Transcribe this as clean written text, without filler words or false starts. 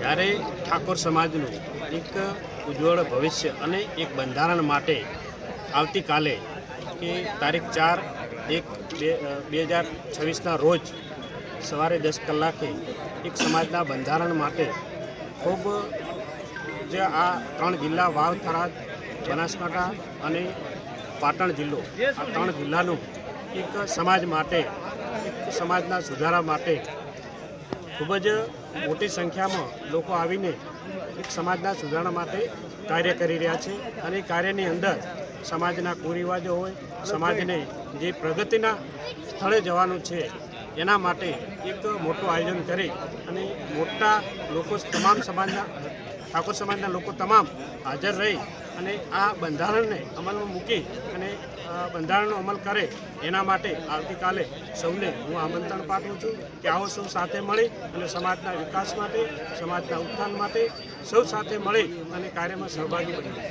જ્યારે ઠાકોર સમાજનું એક ઉજ્જવળ ભવિષ્ય અને એક બંધારણ માટે આવતીકાલે કે તારીખ 4/1/2026ના રોજ સવારે 10 કલાકે એક સમાજના બંધારણ માટે ખૂબ જે આ 3 જિલ્લા વાવ, થરાદ, બનાસકાંઠા અને પાટણ જિલ્લો, આ 3 જિલ્લાનું એક સમાજ માટે, એક સમાજના સુધારા માટે ખૂબ જ મોટી સંખ્યામાં લોકો આવીને એક સમાજના સુધારણા માટે કાર્ય કરી રહ્યા છે. અને કાર્યની અંદર સમાજના કુરિવાજો હોય, સમાજને જે પ્રગતિના સ્થળે જવાનું છે એના માટે એક મોટું આયોજન કરી અને મોટા લોકો, તમામ સમાજના, ઠાકોર સમાજના લોકો તમામ હાજર રહી અને આ બંધારણને અમલમાં મૂકી અને બંધારણનો અમલ કરે એના માટે આવતીકાલે સૌને હું આમંત્રણ પાઠવું છું કે આવો સૌ સાથે મળી અને સમાજના વિકાસ માટે, સમાજના ઉત્થાન માટે સૌ સાથે મળી અને કાર્યમાં સહભાગી બનીએ.